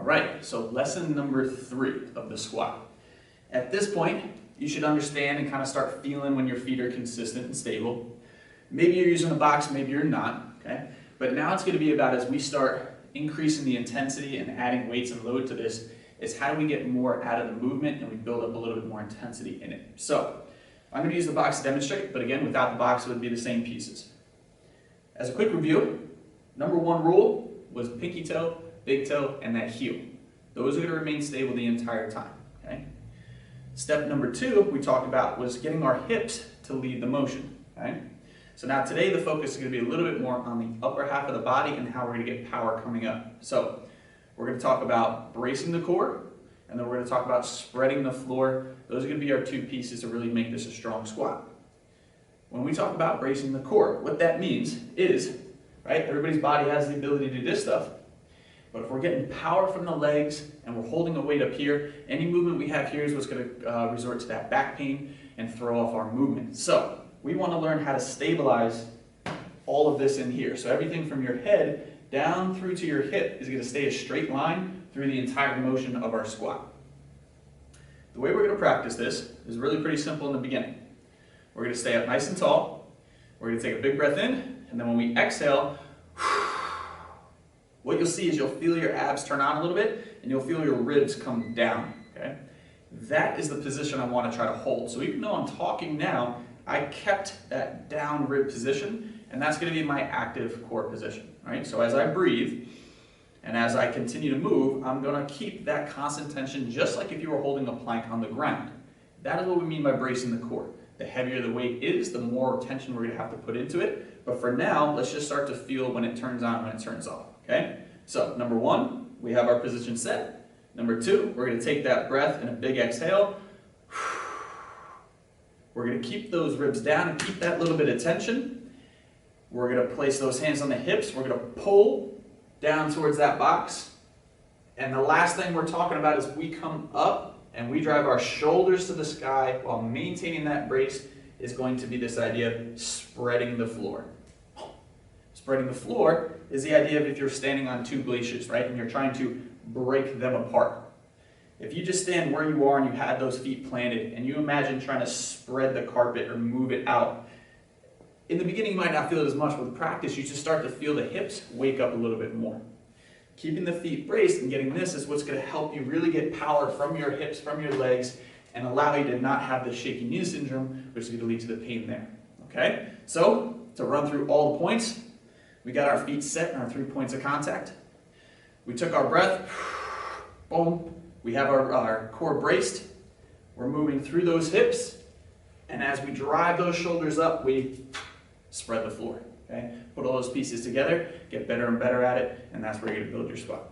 right, so lesson number 3 of the squat. At this point, you should understand and kind of start feeling when your feet are consistent and stable. Maybe you're using a box, maybe you're not, okay? But now it's going to be about, as we start increasing the intensity and adding weights and load to this, is how do we get more out of the movement and we build up a little bit more intensity in it. So, I'm going to use the box to demonstrate, but again, without the box, it would be the same pieces. As a quick review, number 1 rule was pinky toe, big toe, and that heel. Those are going to remain stable the entire time, okay? Step number 2 we talked about was getting our hips to lead the motion, okay? So now today the focus is going to be a little bit more on the upper half of the body and how we're going to get power coming up. So we're going to talk about bracing the core, and then we're going to talk about spreading the floor. Those are going to be our 2 pieces to really make this a strong squat. When we talk about bracing the core, what that means is, right, everybody's body has the ability to do this stuff, but if we're getting power from the legs and we're holding a weight up here, any movement we have here is what's going to resort to that back pain and throw off our movement. So we want to learn how to stabilize all of this in here. So everything from your head down through to your hip is going to stay a straight line through the entire motion of our squat. The way we're going to practice this is really pretty simple in the beginning. We're going to stay up nice and tall. We're going to take a big breath in, and then when we exhale, what you'll see is you'll feel your abs turn on a little bit, and you'll feel your ribs come down, okay? That is the position I want to try to hold. So even though I'm talking now, I kept that down rib position, and that's going to be my active core position, right? So as I breathe, and as I continue to move, I'm going to keep that constant tension just like if you were holding a plank on the ground. That is what we mean by bracing the core. The heavier the weight is, the more tension we're going to have to put into it. But for now, let's just start to feel when it turns on, when it turns off, okay? So number 1, we have our position set. Number 2, we're going to take that breath and a big exhale. We're going to keep those ribs down and keep that little bit of tension. We're going to place those hands on the hips. We're going to pull down towards that box. And the last thing we're talking about is we come up and we drive our shoulders to the sky while maintaining that brace is going to be this idea of spreading the floor. Spreading the floor is the idea of if you're standing on 2 glaciers, right, and you're trying to break them apart. If you just stand where you are and you had those feet planted and you imagine trying to spread the carpet or move it out, in the beginning you might not feel it as much, but with practice you just start to feel the hips wake up a little bit more. Keeping the feet braced and getting this is what's going to help you really get power from your hips, from your legs, and allow you to not have the shaky knee syndrome, which is going to lead to the pain there. Okay? So, to run through all the points, we got our feet set and our 3 points of contact. We took our breath, boom. We have our core braced. We're moving through those hips, and as we drive those shoulders up, we spread the floor. Okay? Put all those pieces together, get better and better at it, and that's where you're going to build your squat.